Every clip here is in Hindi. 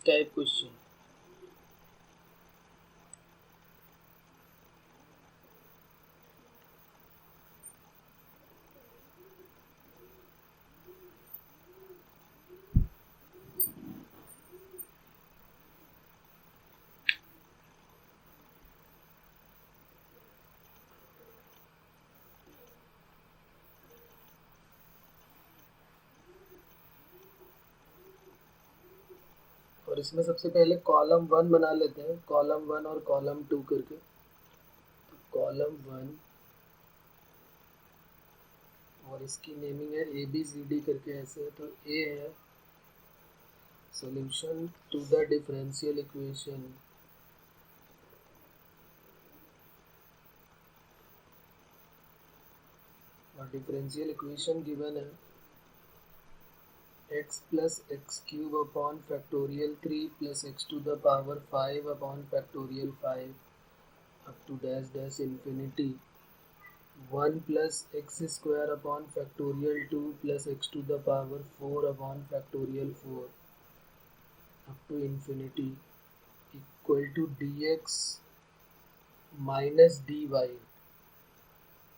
Type question. और इसमें सबसे पहले कॉलम 1 बना लेते हैं, कॉलम 1 और कॉलम 2 करके। तो कॉलम 1 और इसकी नेमिंग है ABCD करके ऐसे है। तो ए है solution to the differential equation और डिफरेंशियल इक्वेशन गिवन है x plus x cube upon factorial 3 plus x to the power 5 upon factorial 5 up to dash dash infinity 1 plus x square upon factorial 2 plus x to the power 4 upon factorial 4 up to infinity equal to dx minus dy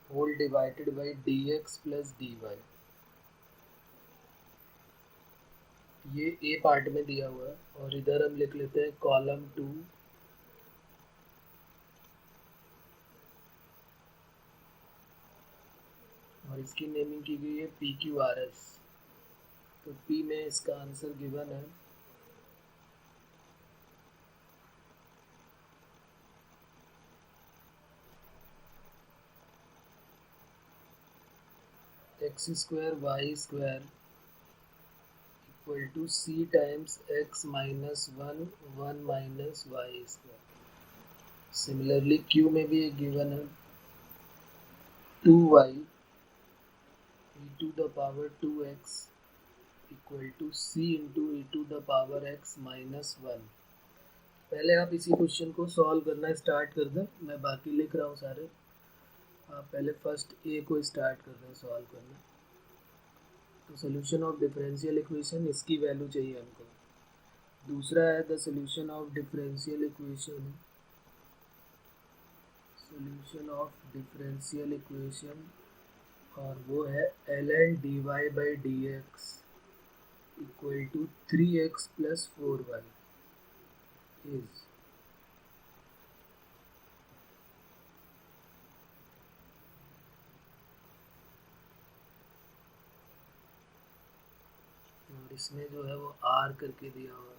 whole divided by dx plus dy। ये ए पार्ट में दिया हुआ है और इधर हम लिख लेते हैं कॉलम 2 और इसकी नेमिंग की गई है PQRS। तो P में इसका आंसर गिवन है x square y square equal to c times x minus 1 1 minus y square. Similarly Q में भी एक गिवन है 2y e to the power 2x equal to c into e to the power x minus 1। पहले आप इसी क्वेश्चन को सॉल्व करना स्टार्ट कर दें, मैं बाकी लिख रहा हूँ सारे। आप पहले फर्स्ट ए को स्टार्ट कर दें सॉल्व करना। तो सोल्यूशन ऑफ डिफरेंशियल इक्वेशन, इसकी वैल्यू चाहिए हमको। दूसरा है the solution of differential equation, solution of differential equation और वो है ln dy by D x equal to 3x plus 4y is और इसमें जो है वो r करके दिया हुआ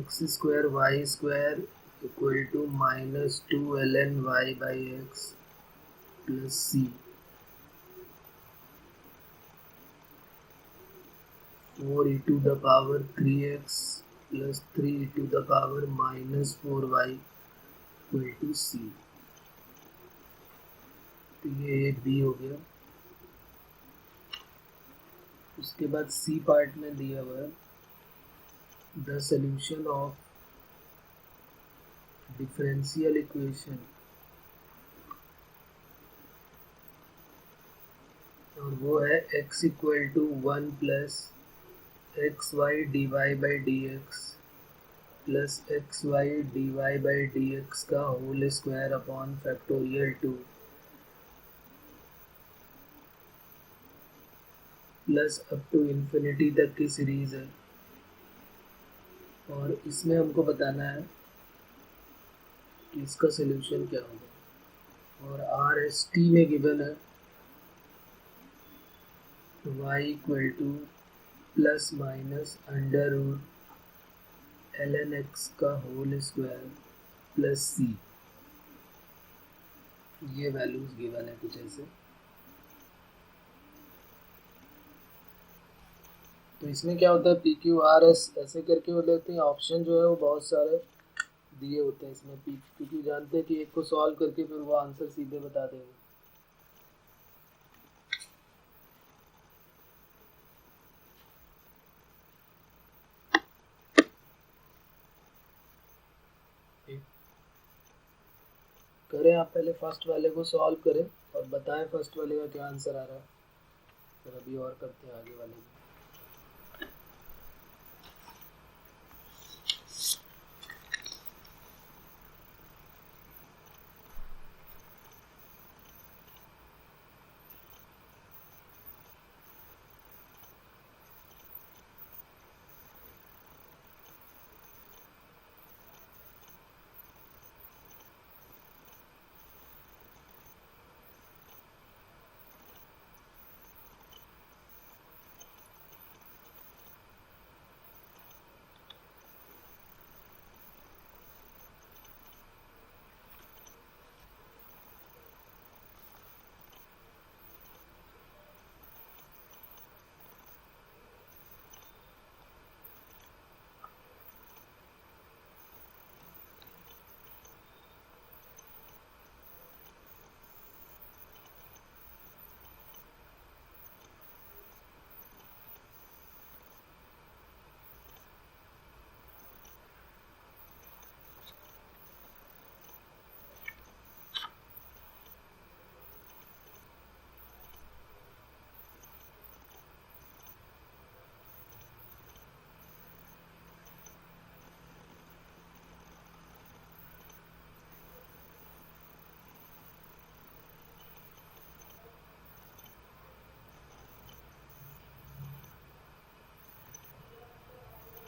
x square y square equal to minus 2 ln y by X plus c 4 e to the power 3x plus 3 e to the power minus 4y equal to c। तो ये b हो गया। उसके बाद सी पार्ट में दिया हुआ है the solution of differential equation और वो है x equal to 1 plus x y D y by D x plus x y D y by D x का whole square upon factorial 2 plus up to infinity तक की सीरीज है। और इसमें हमको बताना है कि इसका सोल्यूशन क्या होगा। और आर एस टी में गिवन है y equal to plus minus under root ln x का होल स्क्वायर प्लस c। ये वैल्यूज गिवन है कुछ ऐसे। तो इसमें क्या होता है PQRS ऐसे करके वो लेते हैं। ऑप्शन जो है वो बहुत सारे दिए होते हैं इसमें, क्योंकि जानते हैं कि एक को सॉल्व करके फिर वो आंसर सीधे बता देंगे। करें आप पहले फर्स्ट वाले को सॉल्व करें और बताएं फर्स्ट वाले का क्या आंसर आ रहा है, फिर अभी और करते हैं आगे वाले को।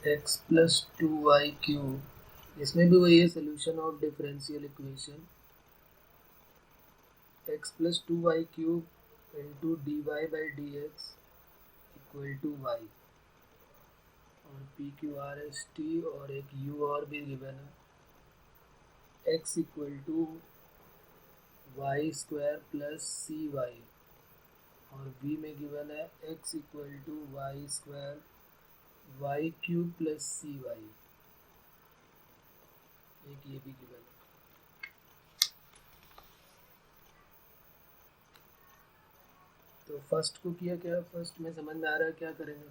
एक्स प्लस 2y क्यूब, इसमें भी वही है solution of differential equation, x plus 2y cube into d y by D x equal to y, और p q r S t और एक यू और भी गिवन है, x equal to y square plus c y, और बी में गिवन है x equal to y square y cube plus c y, एक ये भी गिवन है। तो फर्स्ट को किया क्या, फर्स्ट में समझ में आ रहा है क्या करेंगे।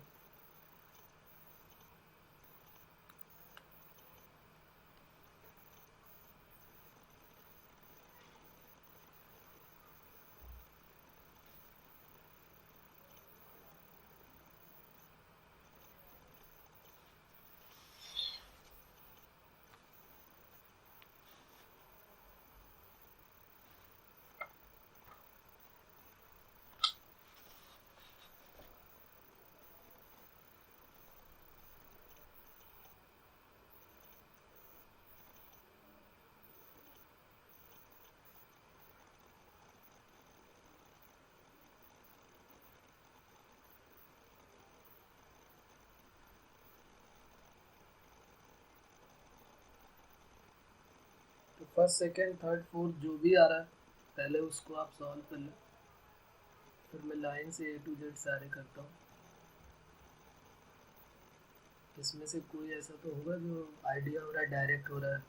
तो फर्स्ट सेकंड थर्ड फोर्थ जो भी आ रहा है पहले उसको आप सॉल्व कर लो, फिर मैं लाइन से ए टू जेड सारे करता हूँ। इसमें से कोई ऐसा तो होगा जो आइडिया हो रहा है, डायरेक्ट हो रहा है।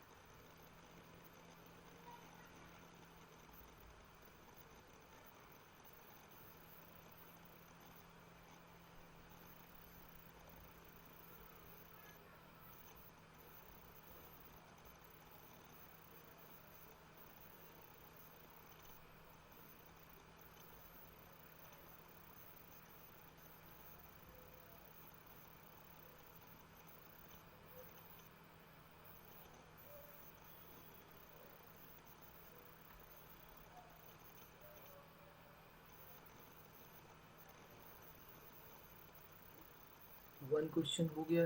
वन क्वेश्चन हो गया,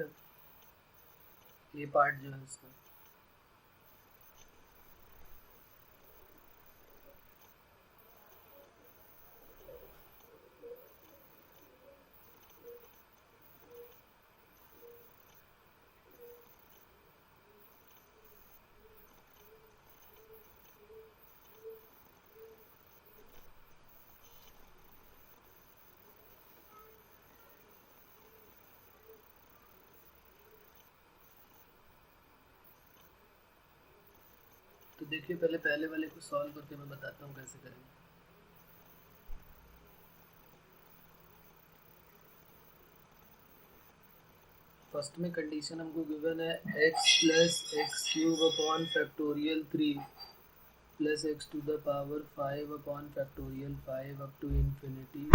ये पार्ट जो है इसका। तो देखिए पहले पहले वाले को सॉल्व करके मैं बताता हूँ कैसे करेंगे। फर्स्ट में कंडीशन हमको गिवन है X plus X cube upon factorial 3 plus X to the power 5 upon factorial 5 up to infinity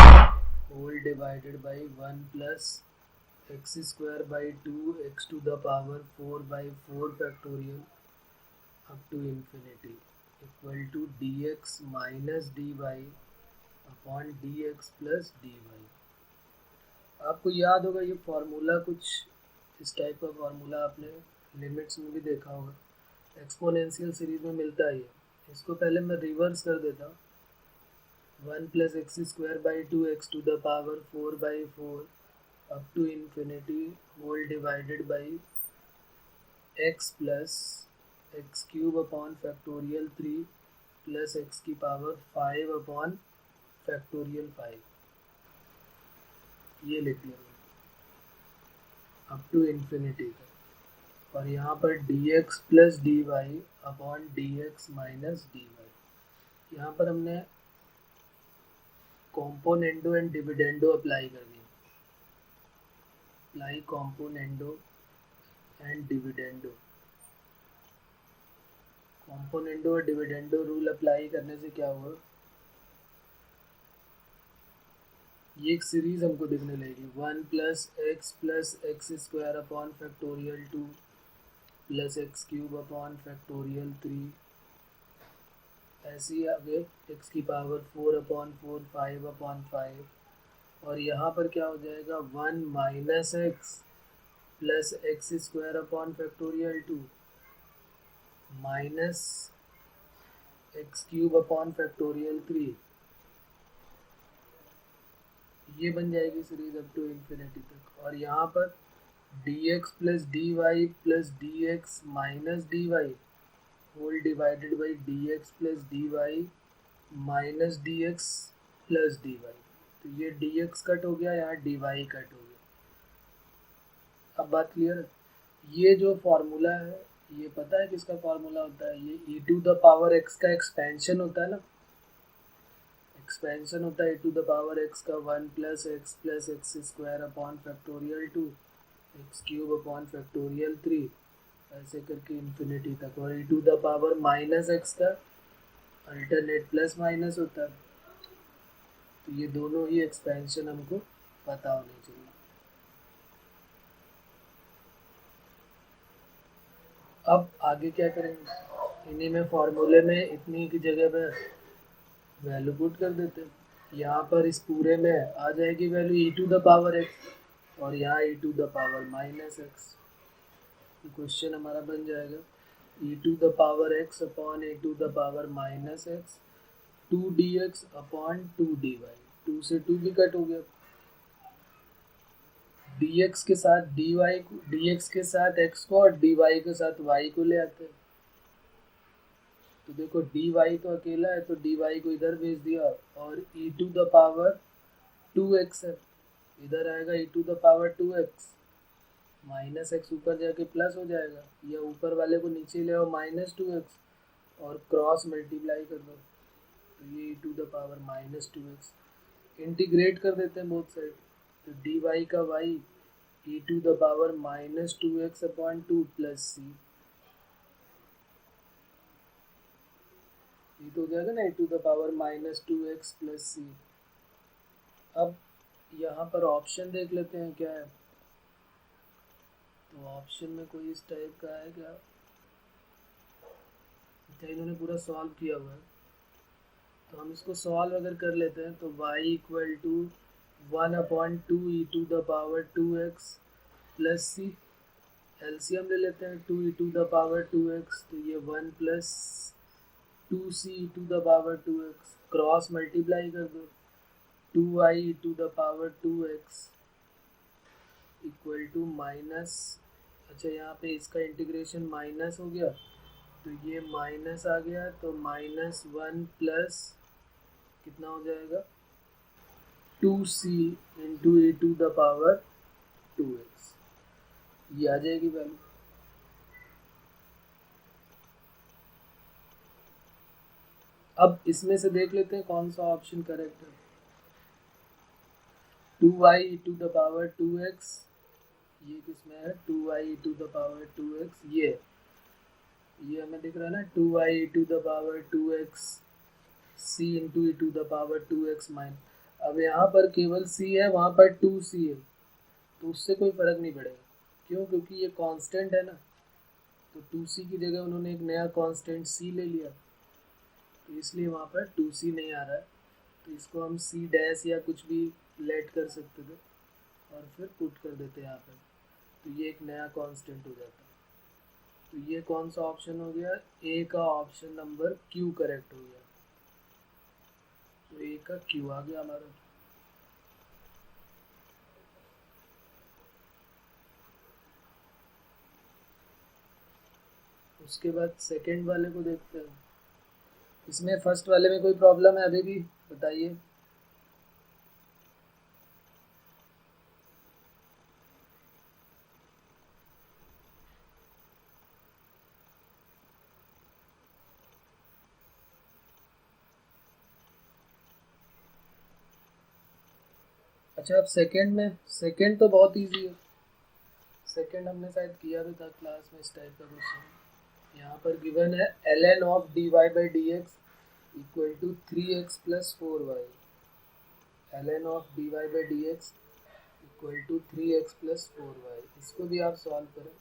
whole divided by 1 plus X square by 2 X to the power 4 by 4 factorial up to infinity equal to D X minus D Y upon D x plus D Y. आपको याद होगा ये फार्मूला कुछ इस टाइप का फार्मूला आपने लिमिट्स में भी देखा होगा, एक्सपोनेंशियल सीरीज में मिलता है ये। इसको पहले मैं रिवर्स कर देता हूँ, 1 plus X square by 2 X to the power 4 by 4 up to infinity whole divided by X plus X cube upon factorial 3 plus X की पावर 5 अपॉन फैक्टोरियल 5, ये लिख लिया अप टू इन्फिनिटी का। और यहाँ पर D x plus D Y upon D X minus D Y, यहाँ पर हमने कॉम्पोनेंडो एंड डिविडेंडो अप्लाई कर दिया, apply componendo and dividendo. Componendo और डिविडेंडो रूल अप्लाई करने से क्या होगा, ये एक सीरीज हमको दिखने लगेगी, 1 plus X square upon factorial 2 plus X cube upon factorial 3, ऐसे ही आगे एक्स की पावर 4 अपॉन 4 5 अपॉन 5, और यहाँ पर क्या हो जाएगा 1 minus x plus X square upon factorial 2 minus x cube upon factorial 3, ये बन जाएगी सीरीज अप टू इन्फिनिटी तक। और यहाँ पर dx plus dy plus dx minus dy whole divided by dx plus dy minus dx plus dy। तो ये dx कट हो गया, यहाँ dy कट हो गया। अब बात क्लियर है। ये जो फॉर्मूला है, ये पता है किसका फॉर्मूला होता है? ये e to the power x का एक्सपेंशन होता है ना, एक्सपेंशन होता है e to the power x का 1 plus X square upon factorial 2 X cube upon factorial 3 ऐसे करके इन्फिनिटी तक। और e to the power minus x का अल्टरनेट प्लस माइनस होता है। तो ये दोनों ही एक्सपेंशन हमको पता होने चाहिए। अब आगे क्या करेंगे, इन्हीं में फॉर्मूले में इतनी की जगह पे वैल्यू पुट कर देते हैं। यहाँ पर इस पूरे में आ जाएगी value e to the power x और यहाँ e to the power minus x। Question हमारा बन जाएगा e to the power x upon e to the power minus x 2dx upon 2dy। 2 से 2 भी कट हो गया। dx के साथ dy को, dx के साथ x को और dy के साथ y को ले आते हैं। तो देखो dy तो अकेला है, तो dy को इधर भेज दिया और e to the power 2x है, इधर आएगा e to the power 2x minus x ऊपर जाके प्लस हो जाएगा, या ऊपर वाले को नीचे ले आओ माइनस 2x और क्रॉस मल्टीप्लाई कर दो, तो ये e to the power minus 2x। Integrate कर देते हैं बोथ साइड, तो dy का y e to the power minus 2x upon 2 plus c, ये तो हो जाएगा ना e to the power minus 2x plus c। अब यहाँ पर ऑप्शन देख लेते हैं क्या है। तो ऑप्शन में कोई इस टाइप का है क्या? अच्छा, इन्होंने पूरा सॉल्व किया हुआ है, तो हम इसको सॉल्व अगर कर लेते हैं तो y equal to 1 upon 2 E to the power 2x plus C, LCM ले लेते हैं 2 E to the power 2x, तो ये 1 plus 2c E to the power 2x, cross multiply कर दो 2y E to the power 2x equal to minus, अच्छा यहाँ पे इसका इंटीग्रेशन माइनस हो गया, तो ये माइनस आ गया, तो माइनस 1 प्लस कितना हो जाएगा 2c into E to the power 2x, ये आ जाएगी वैल्यू। अब इसमें से देख लेते हैं कौन सा ऑप्शन करेक्ट है। 2y E to the power 2x, ये किसमें है 2y E to the power 2x, ये हमें दिख रहा है ना 2y E to the power 2x c into E to the power 2x minus. अब यहाँ पर केवल c है, वहाँ पर 2c है, तो उससे कोई फर्क नहीं पड़ेगा। क्यों? क्योंकि ये कांस्टेंट है ना, तो 2c की जगह उन्होंने एक नया कांस्टेंट c ले लिया, तो इसलिए वहाँ पर 2c नहीं आ रहा है। तो इसको हम c डैश या कुछ भी लेट कर सकते थे और फिर पुट कर देते यहाँ पर, तो ये एक नया कांस्टेंट हो जाता है। तो ये कौन सा ऑप्शन हो गया? ए का ऑप्शन नंबर क्यू करेक्ट हो गया, तो ए का क्यू आ गया हमारा। उसके बाद सेकंड वाले को देखते हैं। इसमें फर्स्ट वाले में कोई प्रॉब्लम है अभी भी? बताइए। अच्छा, अब सेकंड तो बहुत इजी है, सेकंड हमने शायद किया भी था क्लास में इस टाइप का क्वेश्चन। यहाँ पर गिवन है ln of dy by D x equal to 3x plus 4y, ln of dy by D x equal to 3x plus 4y, इसको भी आप सॉल्व करें।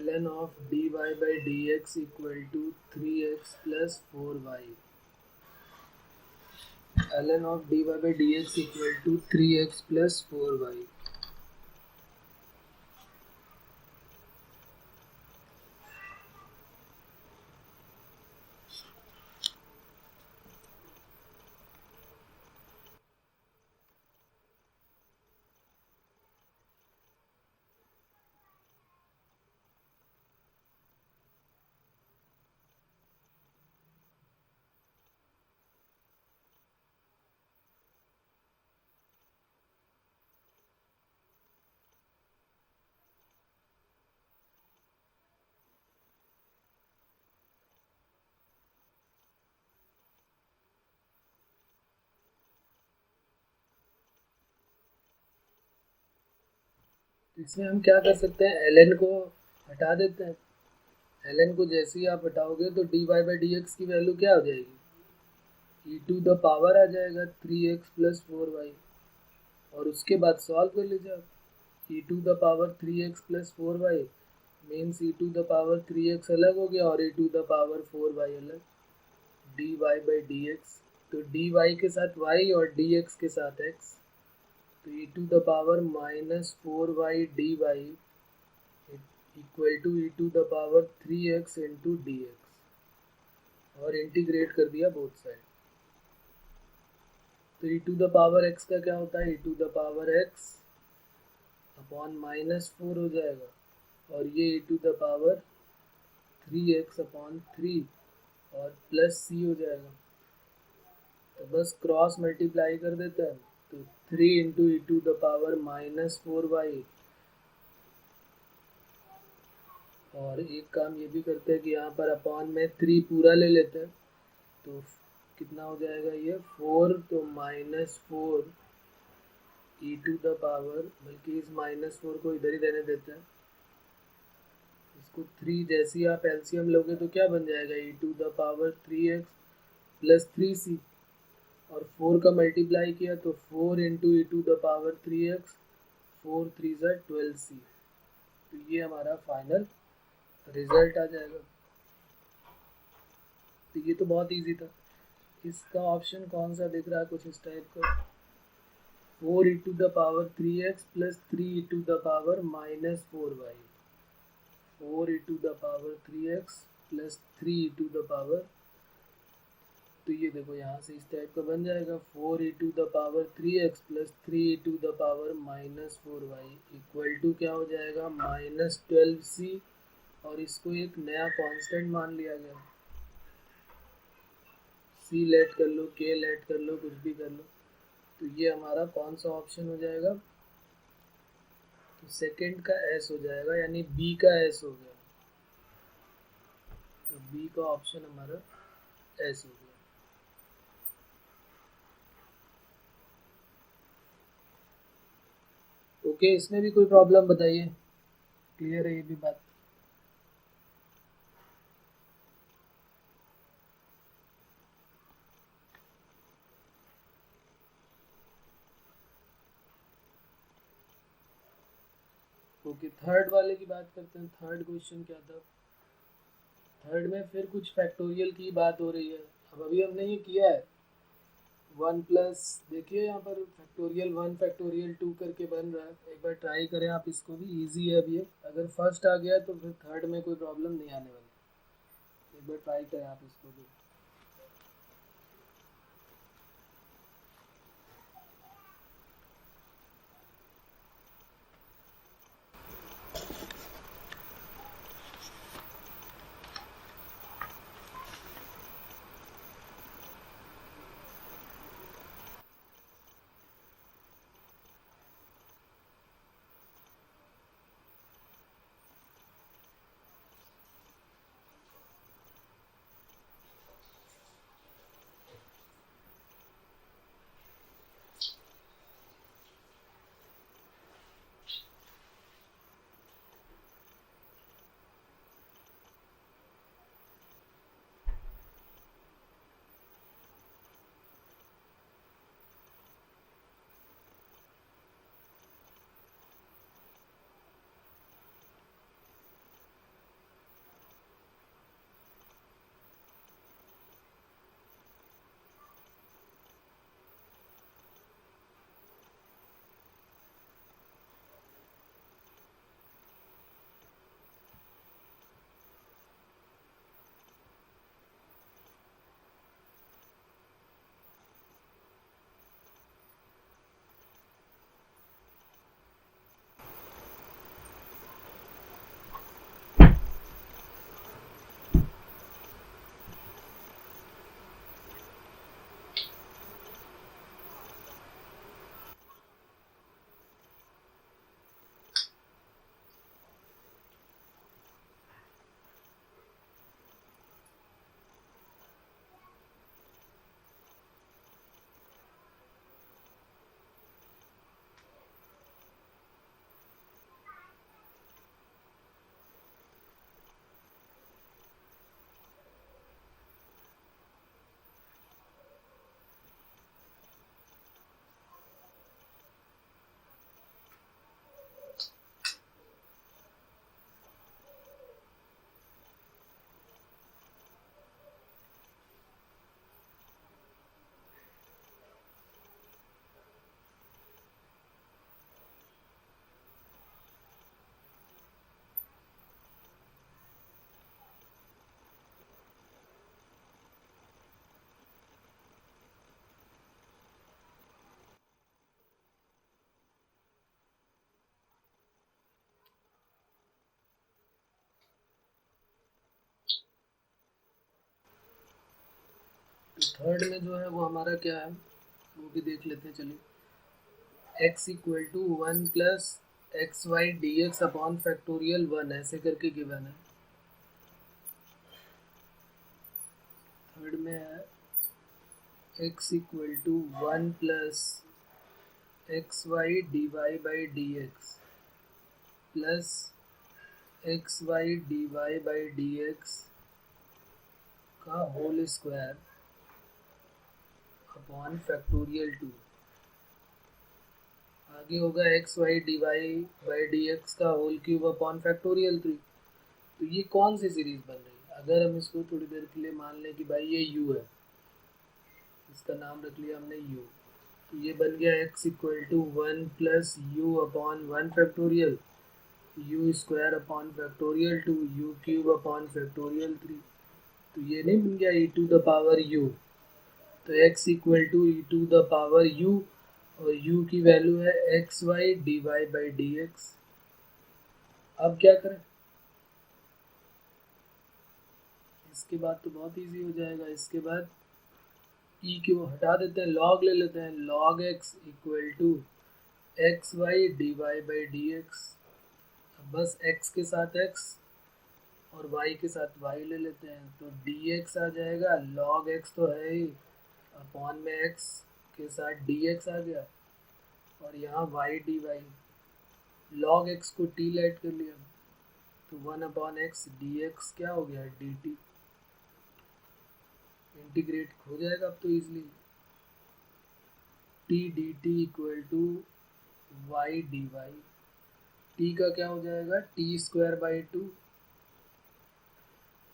ln of dy by D x equal to 3x plus 4y, ln of dy by dx equal to 3x plus 4y. इसमें हम क्या कर सकते हैं, ln को हटा देते हैं। ln को जैसे ही आप हटाओगे तो dy बाई dx की वैल्यू क्या हो जाएगी, e टू द पावर आ जाएगा 3x प्लस 4y। और उसके बाद सॉल्व कर लीजिए आप। e to the power 3x plus 4y means e to the power 3x अलग हो गया और e to the power 4y अलग। dy बाई dx, तो dy के साथ y और dx के साथ x, तो e to the power minus 4y dy equal to e to the power 3x into D x, और इंटीग्रेट कर दिया बोथ साइड। तो e to the power x का क्या होता है, e to the power x upon minus 4 हो जाएगा, और ये e to the power 3x upon 3 और प्लस c हो जाएगा। तो बस क्रॉस मल्टीप्लाई कर देते हैं, तो 3 into E to the power minus 4y। और एक काम ये भी करते हैं कि यहाँ पर अपॉन में 3 पूरा ले लेते हैं, तो कितना हो जाएगा ये 4, तो minus 4 E to the power, बल्कि इस माइनस 4 को इधर ही रहने देते हैं। इसको 3 जैसे ही आप एलसीएम लोगे तो क्या बन जाएगा, ई to the power 3x plus 3c, और 4 का मल्टीप्लाई किया तो 4 into E to the power 3x, 4 3 ज़ा 12c। तो ये हमारा फाइनल रिजल्ट आ जाएगा। तो ये तो बहुत इजी था। इसका ऑप्शन कौन सा दिख रहा है, कुछ इस टाइप का, 4 ई to the power 3x plus 3 e to the power minus 4y, 4 E to the power 3x plus 3 e to the power, तो ये देखो यहाँ से इस टाइप का बन जाएगा, 4 ई to the power 3x plus 3 e to the power minus 4y equal to क्या हो जाएगा, माइनस 12c, और इसको एक नया कांस्टेंट मान लिया गया। c लेट कर लो, k लेट कर लो, कुछ भी कर लो। तो ये हमारा कौन सा ऑप्शन हो जाएगा, तो सेकंड का s हो जाएगा, यानी b का s हो गया। तो b का ऑप्शन हमारा s हो गया। ओके, इसमें भी कोई प्रॉब्लम बताइए, क्लियर है ये भी बात। ओके, थर्ड वाले की बात करते हैं। थर्ड क्वेश्चन क्या था, थर्ड में फिर कुछ फैक्टोरियल की बात हो रही है। अब अभी हमने ये किया है 1 प्लस, देखिए यहाँ पर फैक्टोरियल 1 फैक्टोरियल 2 करके बन रहा है। एक बार ट्राई करें आप, इसको भी इजी है। अब ये अगर फर्स्ट आ गया तो फिर थर्ड में कोई प्रॉब्लम नहीं आने वाली। एक बार ट्राई करें आप इसको भी। थर्ड में जो है वो हमारा क्या है वो भी देख लेते हैं। चलिए x equal to 1 plus x y d x upon factorial 1 ऐसे करके गिवन है। थर्ड में है x equal to 1 plus x y D y by D x plus x y D y by D x का होल स्क्वायर अपॉन फैक्टोरियल 2। आगे होगा x y D y by D x का होल क्यूब अपॉन फैक्टोरियल 3। तो ये कौन सी सीरीज बन रही है? अगर हम इसको थोड़ी देर के लिए मान लें कि भाई ये u है, इसका नाम रख लिया हमने u, तो ये बन गया x equal to 1 plus u upon 1 factorial u square upon factorial 2 u cube upon factorial 3। तो ये नहीं बन गया e to the power u। तो x equal to e to the power u और u की वैल्यू है x y D y by D x. अब क्या करें? इसके बाद तो बहुत इजी हो जाएगा। इसके बाद e को हटा देते हैं, log ले लेते हैं। log x equal to x y D y by D x. बस x के साथ x और y के साथ y ले लेते हैं, तो dx आ जाएगा। log x तो है ही, अपॉन में x के साथ dx आ गया और यहाँ y dy। log x को t लेट कर लिया तो 1 अपॉन एक्स dx क्या हो गया dt। इंटीग्रेट हो जाएगा अब तो easily. t dt equal to y dy। t का क्या हो जाएगा t स्क्वायर बाई 2,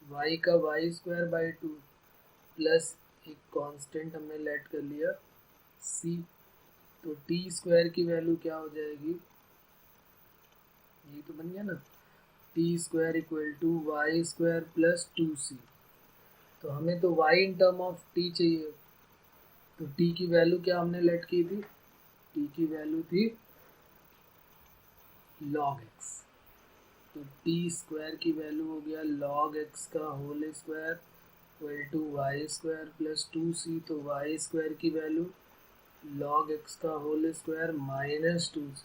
y का y स्क्वायर बाई 2 प्लस एक कांस्टेंट हमने लेट कर लिया c। तो t स्क्वायर की वैल्यू क्या हो जाएगी, ये तो बन गया ना, t square equal to y square plus 2c। तो हमें तो y in term of t चाहिए, तो t की वैल्यू क्या हमने लेट की थी, t की वैल्यू थी log x। तो t स्क्वायर की वैल्यू हो गया log x का whole square equal to y square plus 2c। तो वाई स्क्वायर की वैल्यू log x का होल स्क्वायर माइनस 2c।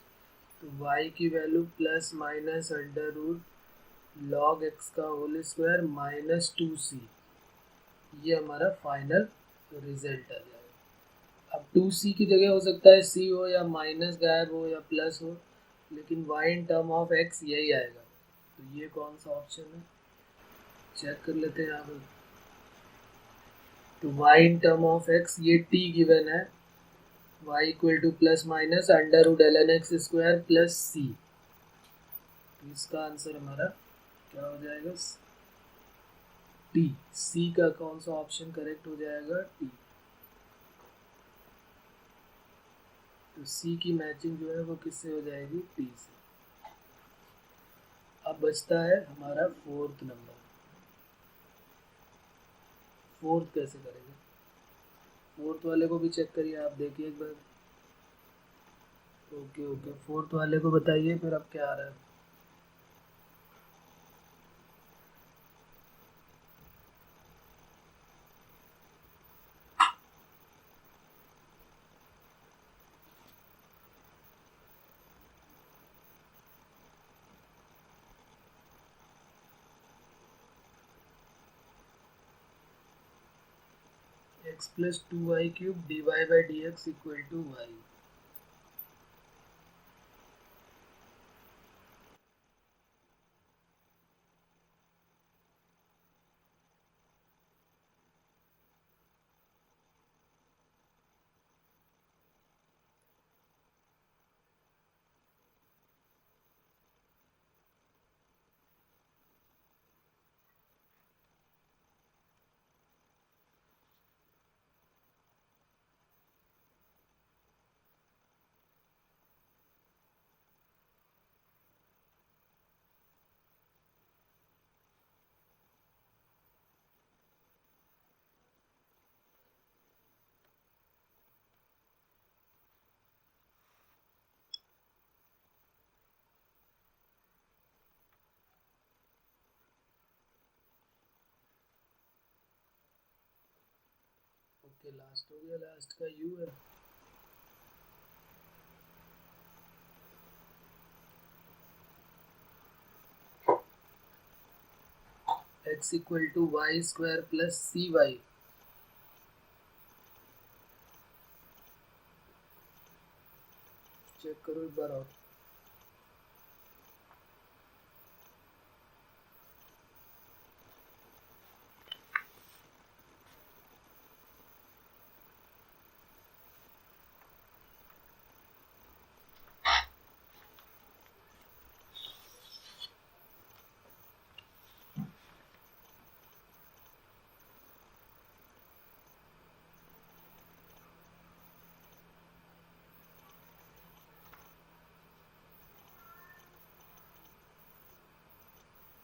तो y की value plus minus under root log x का होल स्क्वायर माइनस 2c। ये हमारा फाइनल रिजल्ट आ जाएगा। अब 2c की जगह हो सकता है c हो या माइनस गायब हो या प्लस हो, लेकिन y in term of x यही आएगा। तो ये कौन सा ऑप्शन है चेक कर लेते हैं यहाँ पर। तो y in term of x ये t गिवन है, y equal to plus minus under root ln x square plus c। तो इसका आंसर हमारा क्या हो जाएगा t। c का कौन सा ऑप्शन करेक्ट हो जाएगा t। तो c की मैचिंग जो है वो किससे हो जाएगी t से। अब बचता है हमारा फोर्थ नंबर। फोर्थ कैसे करेंगे, फोर्थ वाले को भी चेक करिए आप, देखिए एक बार। ओके फोर्थ वाले को बताइए फिर अब क्या आ रहा है। x plus 2y cube dy by D x equal to y। Okay last हो गया, लास्ट का u है। x equal to y square plus c y. Check करो एक बार और।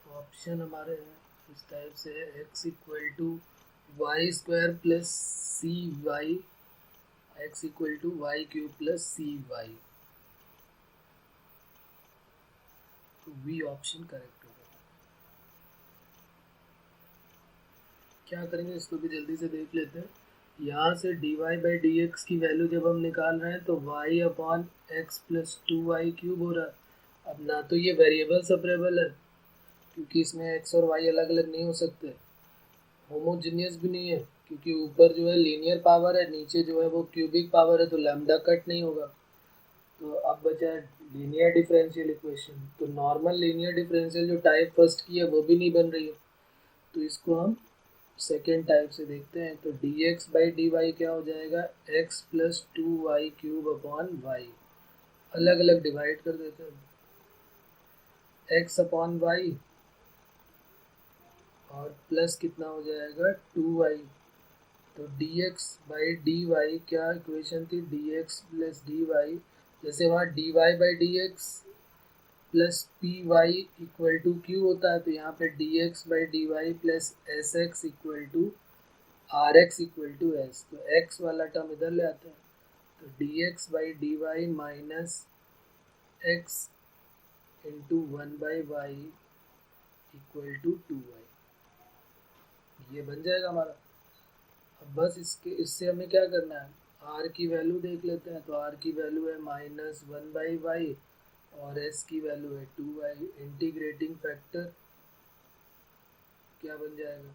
ऑप्शन हमारे इस टाइप से है, x equal to y square plus c y, x equal to y cube plus c y. तो वी ऑप्शन करेक्ट होगा। क्या करेंगे इसको भी जल्दी से देख लेते हैं। यहाँ से dy बाई डी एक्स की वैल्यू जब हम निकाल रहे हैं तो y upon x plus two y cube हो रहा है। अब ना तो ये वेरिएबल सेपरेबल है क्योंकि इसमें x और y अलग अलग नहीं हो सकते, होमोजीनियस भी नहीं है क्योंकि ऊपर जो है लीनियर पावर है, नीचे जो है वो क्यूबिक पावर है, तो लैम्डा कट नहीं होगा। तो अब बचा है लीनियर डिफरेंशियल इक्वेशन। तो नॉर्मल लीनियर डिफरेंशियल जो टाइप फर्स्ट की है वो भी नहीं बन रही है, तो इसको हम सेकेंड टाइप से देखते हैं। तो d x by d y क्या हो जाएगा, x plus two y cube upon y. अलग अलग डिवाइड कर देते हैं, एक्स अपॉन वाई और प्लस कितना हो जाएगा टू वाई। तो d x by d y क्या इक्वेशन थी, d x plus D y. जैसे वहाँ d y by D x plus p y equal to q होता है, तो यहाँ पे d x by d Y plus s x equal to r x equal to s. तो एक्स वाला टर्म इधर ले आते हैं, तो d x by d y minus x into one by y equal to two y, ये बन जाएगा हमारा। अब बस इससे हमें क्या करना है, आर की वैल्यू देख लेते हैं। तो आर की वैल्यू है माइनस वन बाई वाई और एस की वैल्यू है टू वाई। इंटीग्रेटिंग फैक्टर क्या बन जाएगा,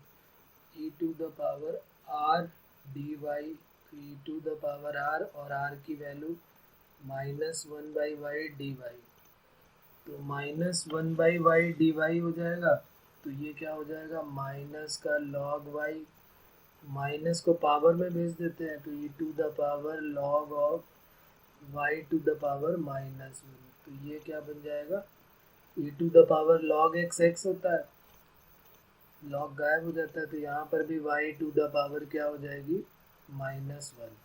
ई to the power R D Y, E to the power R और आर की value minus one by Y D Y. तो minus one by Y D Y हो जाएगा, तो ये क्या हो जाएगा माइनस का लॉग वाई, माइनस को पावर में भेज देते हैं तो E to the power log of Y to the power minus one. तो ये क्या बन जाएगा, ई to the power log X X होता है, लॉग गायब हो जाता है, तो यहाँ पर भी वाई टू द पावर क्या हो जाएगी माइनस वन,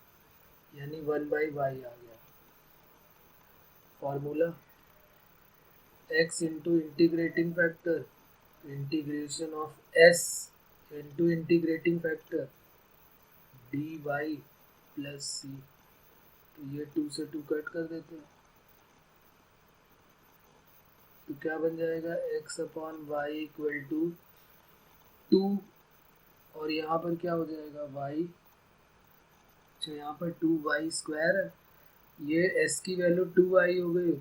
यानी वन बाई वाई आ गया। Formula x into integrating factor, integration of s into integrating factor D Y plus C. तो ये टू से टू कट कर देते हैं, तो क्या बन जाएगा x upon y equal to two, और यहाँ पर क्या हो जाएगा y, अच्छा यहाँ पर टू वाई स्क्वायर है, ये s की वैल्यू टू वाई हो गई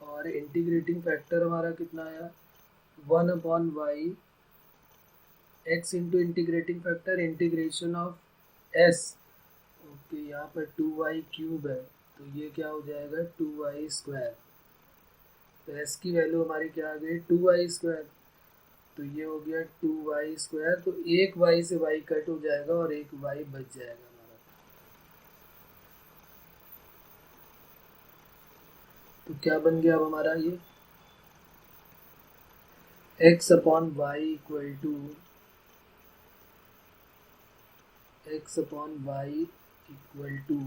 और इंटीग्रेटिंग फैक्टर हमारा कितना आया one upon y, x into integrating factor integration of s, okay यहाँ पर टू वाई क्यूब है, तो ये क्या हो जाएगा टू वाई स्क्वायर। तो एस की वैल्यू हमारी क्या आ गई टू वाई स्क्वायर, तो ये हो गया टू वाई स्क्वायर। तो एक वाई से वाई कट हो जाएगा और एक वाई बच जाएगा हमारा। तो क्या बन गया अब हमारा ये x upon y equal to x upon y equal to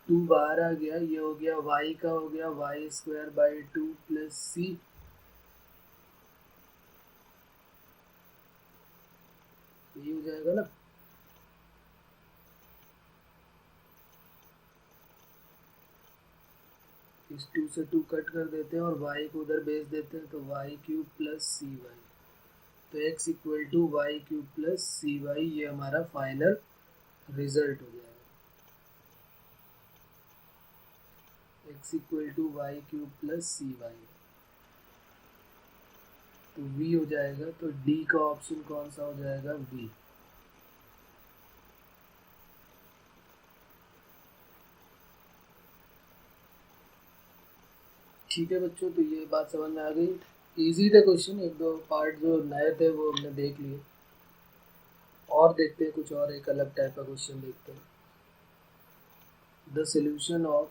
two बाहर आ गया, ये हो गया y का हो गया Y square by two plus C, ये हो जाएगा ना। इस टू से टू कट कर देते हैं और y को उधर भेज देते हैं, तो y cube plus c y. तो x equal to y cube plus c y, ये हमारा फाइनल रिजल्ट हो जाएगा x equal to y cube plus c y, तो v हो जाएगा। तो डी का ऑप्शन कौन सा हो जाएगा? v। ठीक है बच्चों, तो ये बात समझ में आ गई। इजी थे क्वेश्चन, एक दो पार्ट जो नए थे वो हमने देख लिए। और देखते हैं कुछ और, एक अलग टाइप का क्वेश्चन देखते हैं। द सोल्यूशन ऑफ,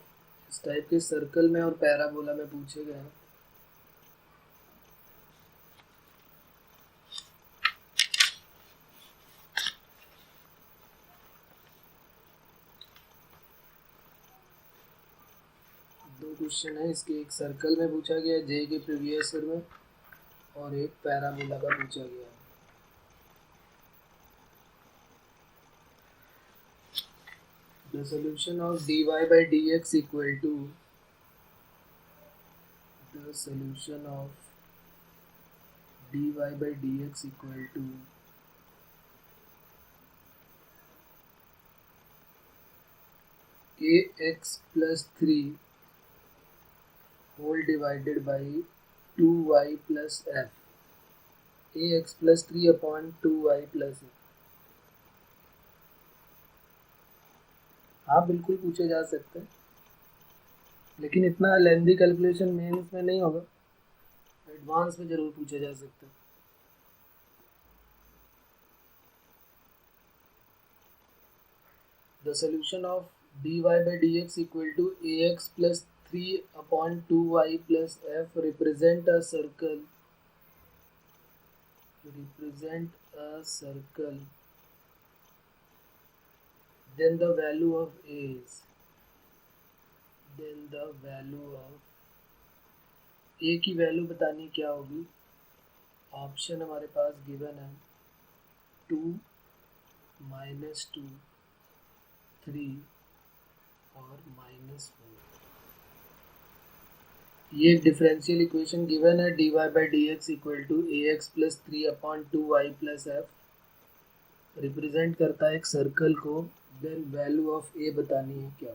इस टाइप के सर्कल में और पैराबोला में पूछे गए हैं। दो क्वेश्चन है इसके, एक सर्कल में पूछा गया है जे के प्रीवियस ईयर में, और एक पैराबोला का पूछा गया है। The solution of dy by dx equal to, the solution of dy by dx equal to ax plus 3 whole divided by 2y plus f, ax plus 3 upon 2y plus f। हाँ बिल्कुल पूछे जा सकते हैं, लेकिन इतना लेंदी कैलकुलेशन मेंस में नहीं होगा, एडवांस में जरूर पूछे जा सकते हैं। The solution of dy by dx equal to ax plus 3 upon 2y plus f represent a circle, then the value of a is, then the value of a की वैल्यू बतानी क्या होगी? ऑप्शन हमारे पास गिवन है 2 -2 3 और -4। ये एक डिफरेंशियल इक्वेशन गिवन है, dy by dx equal to ax plus 3 upon 2y plus f represent करता है एक सर्कल को, देन वैल्यू ऑफ a बतानी है क्या।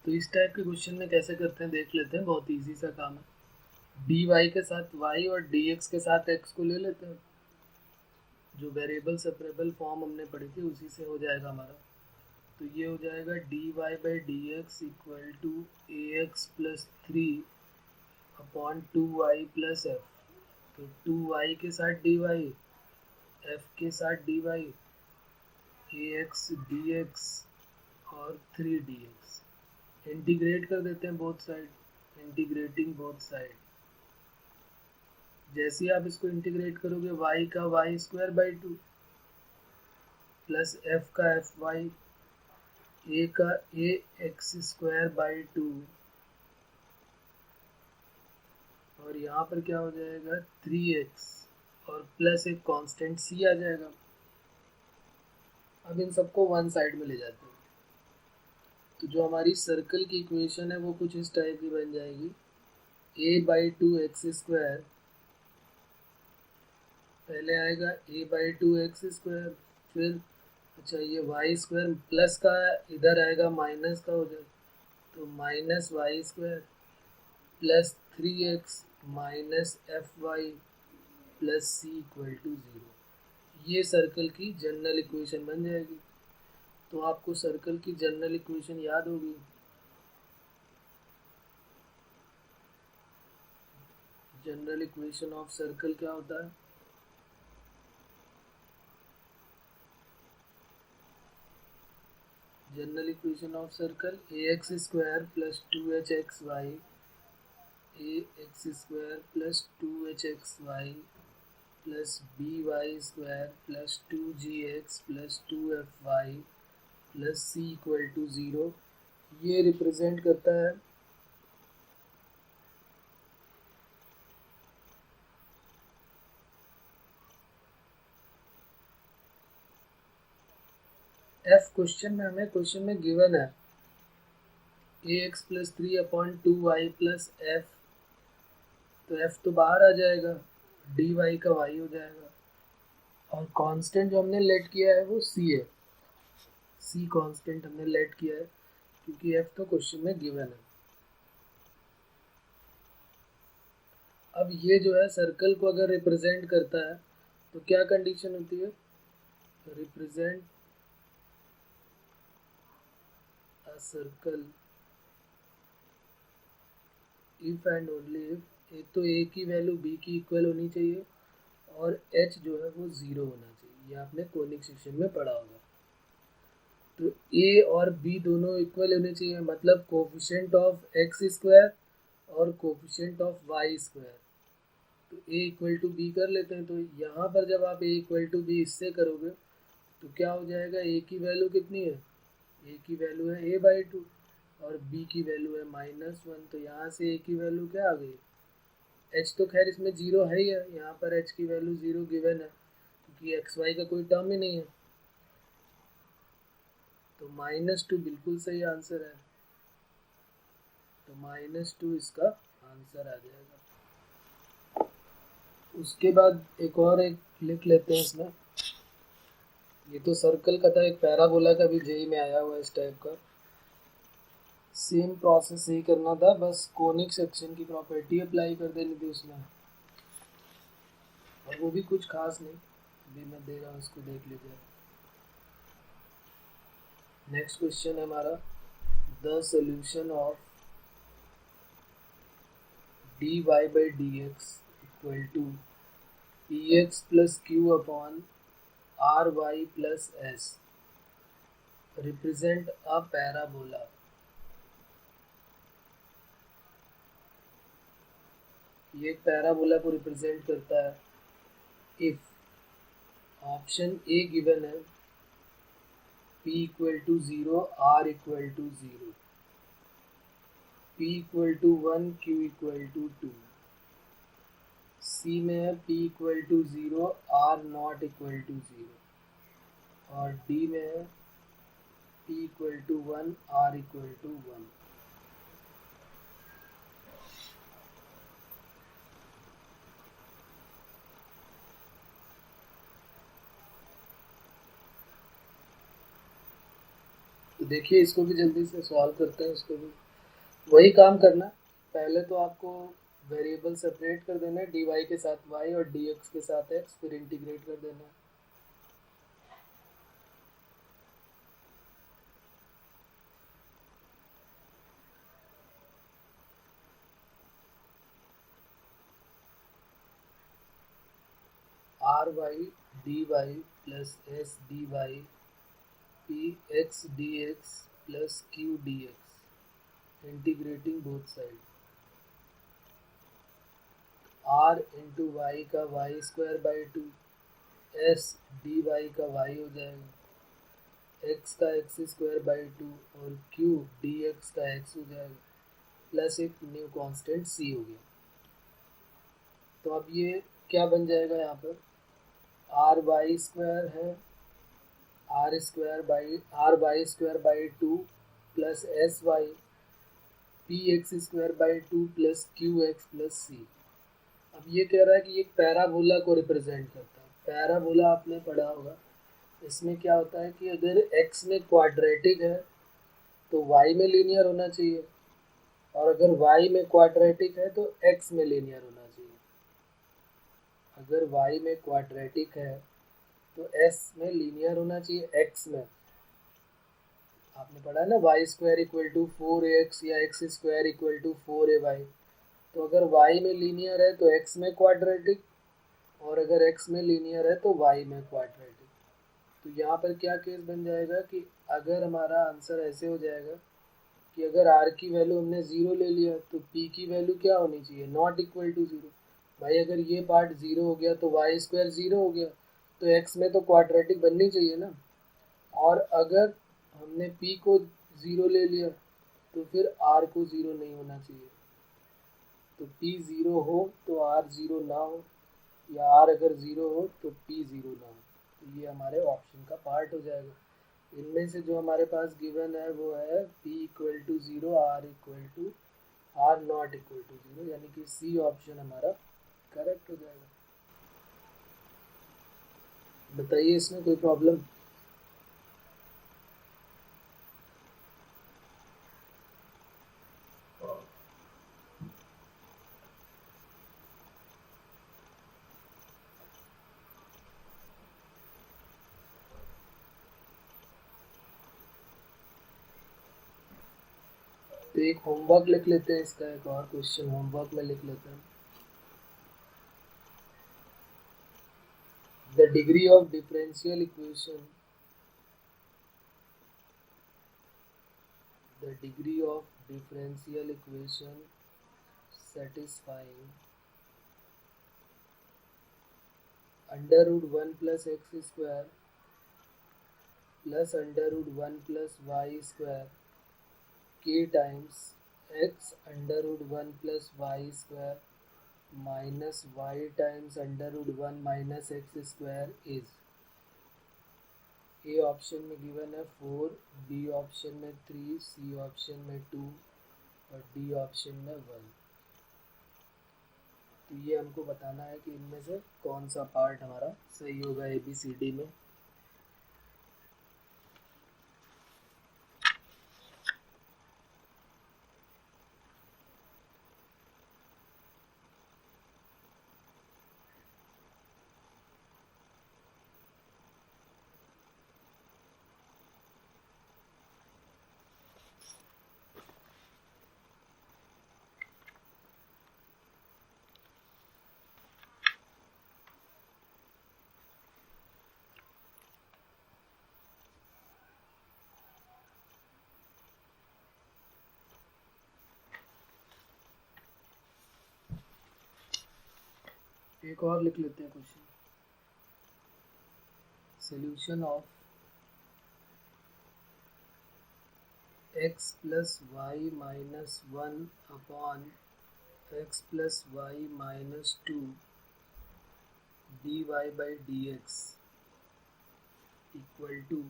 तो इस टाइप के क्वेश्चन में कैसे करते हैं देख लेते हैं, बहुत इजी सा काम है। डी वाई के साथ y और डी एक्स के साथ x को ले लेते हैं, जो वेरिएबल सेपरेबल फॉर्म हमने पढ़ी थी उसी से हो जाएगा हमारा। तो ये हो जाएगा d y by D x equal to a x plus 3 upon 2y plus f. तो 2y के साथ डी वाई, एफ के साथ d y, a x d x और 3 डी एक्स। इंटीग्रेट कर देते हैं both side, integrating both side. जैसे ही आप इसको इंटीग्रेट करोगे y का y square by 2 plus f का एफ वाई, ए का ए एक्स स्क्वायर बाई 2, और यहाँ पर क्या हो जाएगा 3x और प्लस एक कांस्टेंट c आ जाएगा। अब इन सबको वन साइड में ले जाते हैं, तो जो हमारी सर्कल की इक्वेशन है वो कुछ इस टाइप की बन जाएगी, a/2x², पहले आएगा a/2x², फिर अच्छा ये y² प्लस का इधर आएगा माइनस का हो जाएगा, तो -y² plus 3x minus fy plus c equal to 0। ये सर्कल की जनरल इक्वेशन बन जाएगी। तो आपको सर्कल की जनरल इक्वेशन याद होगी, जनरल इक्वेशन ऑफ सर्कल क्या होता है, general equation of circle ax² plus 2hxy, ax² plus 2hxy plus by² plus 2gx plus 2fy plus c equal to 0। ये रिप्रेजेंट करता है f। क्वेश्चन में गिवन है ax plus 3/2y plus f, तो f तो बाहर आ जाएगा, dy का y हो जाएगा, और कांस्टेंट जो हमने लेट किया है वो c है, c कांस्टेंट हमने लेट किया है क्योंकि f तो क्वेश्चन में गिवन है। अब ये जो है सर्कल को अगर रिप्रेजेंट करता है तो क्या कंडीशन होती है, represent a circle if and only if, एक तो a की वैल्यू b की इक्वल होनी चाहिए और h जो है वो 0 होना चाहिए, ये आपने कोनिक सेक्शन में पढ़ा होगा। तो a और b दोनों इक्वल होने चाहिए, मतलब कोफिशिएंट ऑफ x² और कोफिशिएंट ऑफ y²। तो a इक्वल टू b कर लेते हैं, तो यहाँ पर जब आप a इक्वल टू b इससे करोगे तो क्या हो जाएगा, a की वैल्यू कितनी है, a की वैल्यू है a/2 और b की वैल्यू है -1, तो यहाँ से a की वैल्यू क्या आ गई, h तो खैर इसमें 0 है ही है, यहाँ पर h की वैल्यू 0 गिवन है क्योंकि xy का कोई टर्म ही नहीं है, तो -2 बिल्कुल सही आंसर है, तो -2 इसका आंसर आ जाएगा। उसके बाद एक लिख लेते हैं इसमें, ये तो सर्कल का था, एक पैराबोला का भी जेई में आया हुआ है इस टाइप का, सेम प्रोसेस ही करना था, बस कोनिक सेक्शन की प्रॉपर्टी अप्लाई कर देनी थी उसमें, और वो भी कुछ खास नहीं, अभी मैं दे रहा हूँ उसको देख लीजिए। नेक्स्ट क्वेश्चन है हमारा, the solution of dy by dx equal to px plus q upon ry plus s represent a parabola. ये एक पैराबोला को रिप्रेजेंट करता है। इफ ऑप्शन ए गिवन है p equal to 0, r equal to 0, p equal to 1, q equal to 2, c में है p equal to 0, r not equal to 0, और डी में है p equal to 1, r equal to 1। तो देखिए इसको भी जल्दी से सॉल्व करते हैं, इसको भी वही काम करना। पहले तो आपको वेरिएबल सेपरेट कर देना है, डी वाई के साथ y और डी एक्स के साथ x, फिर इंटीग्रेट कर देना है। R y D Y plus s d y P x d x plus q d x, integrating both side. R into y का y²/2, एस डी वाई का y हो जाएगा, x का x²/2 और q डी एक्स का x हो जाएगा, प्लस एक न्यू कांस्टेंट c हो गया। तो अब ये क्या बन जाएगा, यहाँ पर r/2 है, r² by 2 plus S Y P X square by 2 plus Q X plus C. अब ये कह रहा है कि एक पैराबोला को रिप्रेजेंट करता है। पैराबोला आपने पढ़ा होगा, इसमें क्या होता है कि अगर एक्स में क्वाड्रेटिक है तो वाई में लीनियर होना चाहिए, और अगर वाई में क्वाड्रेटिक है तो एक्स में लीनियर होना चाहिए। अगर वाई में क्वाड्रेटिक है तो एस में लीनियर होना चाहिए, एक्स में। आपने पढ़ा ना Y square equal to 4ax या x square equal to 4ay। तो अगर वाई में लीनियर है तो एक्स में क्वाड्रेटिक, और अगर एक्स में लीनियर है तो वाई में क्वाड्रेटिक। तो यहाँ पर क्या केस बन जाएगा कि अगर हमारा आंसर ऐसे हो जाएगा कि अगर आर की वैल्यू हमने ज़ीरो ले लिया तो पी की वैल्यू क्या होनी चाहिए, नॉट इक्वल टू ज़ीरो। भाई अगर ये पार्ट ज़ीरो हो गया तो वाई स्क्वायर ज़ीरो हो गया, तो एक्स में तो क्वाड्रेटिक बननी चाहिए ना। और अगर हमने पी को ज़ीरो ले लिया तो फिर आर को ज़ीरो नहीं होना चाहिए। तो पी ज़ीरो हो तो आर ज़ीरो ना हो, या आर अगर ज़ीरो हो तो पी ज़ीरो ना हो। तो ये हमारे ऑप्शन का पार्ट हो जाएगा। इनमें से जो हमारे पास गिवन है वो है P equal to zero, R equal to R not equal to zero, यानी कि सी ऑप्शन हमारा करेक्ट हो जाएगा। बताइए इसमें कोई प्रॉब्लम? तो एक होमवर्क लिख लेते हैं, इसका एक और क्वेश्चन होमवर्क में लिख लेते हैं। The degree of differential equation, the degree of differential equation satisfying under root 1 plus x square plus under root 1 plus y square k times x under root 1 plus y square minus y times under root 1 minus x square is। A option में गिवन है 4, बी ऑप्शन में 3, सी ऑप्शन में 2 और डी ऑप्शन में 1। तो ये हमको बताना है कि इनमें से कौन सा पार्ट हमारा सही होगा ए बी सी डी में। एक और लिख लेते हैं question. Solution of x plus y minus 1 upon x plus y minus 2 d y by D x equal to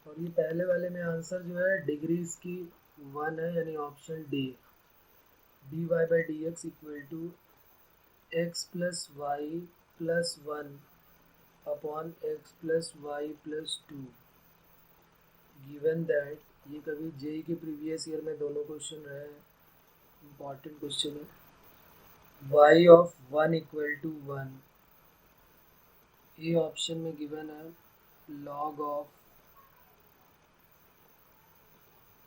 और ये पहले वाले में आंसर जो है डिग्री इसकी 1 है, यानी option d. D y by D x equal to x plus y plus 1 upon x plus y plus 2 given that, ये कभी जेई के प्रीवियस ईयर में दोनों क्वेश्चन रहे हैं, इम्पॉर्टेंट क्वेश्चन है। Y of 1 equal to 1, A option में गिवन है log of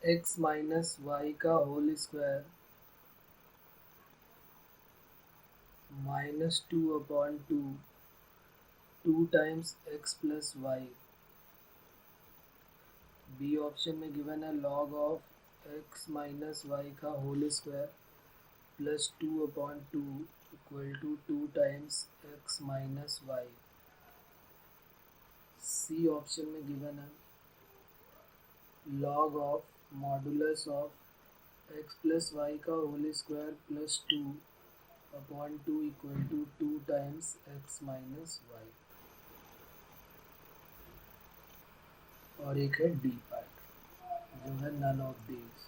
X minus Y का whole square minus 2 upon 2 times X plus Y. B option में गिवन है log of X minus Y का whole square plus 2 upon 2 equal to 2 times X minus Y. C option में गिवन है log of modulus of X plus Y का whole square plus 2 upon 2 equal to 2 times x minus y, और एक है डी पार्ट जो है नन ऑफ दीज।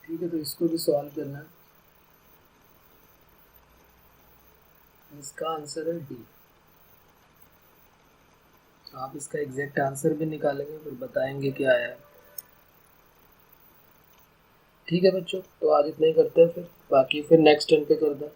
ठीक है, तो इसको भी सॉल्व करना है। इसका आंसर है डी। आप इसका एग्जैक्ट आंसर भी निकालेंगे फिर बताएंगे क्या आया है। ठीक है बच्चों, तो आज इतना ही करते हैं, फिर बाकी फिर नेक्स्ट टर्न पे करते हैं।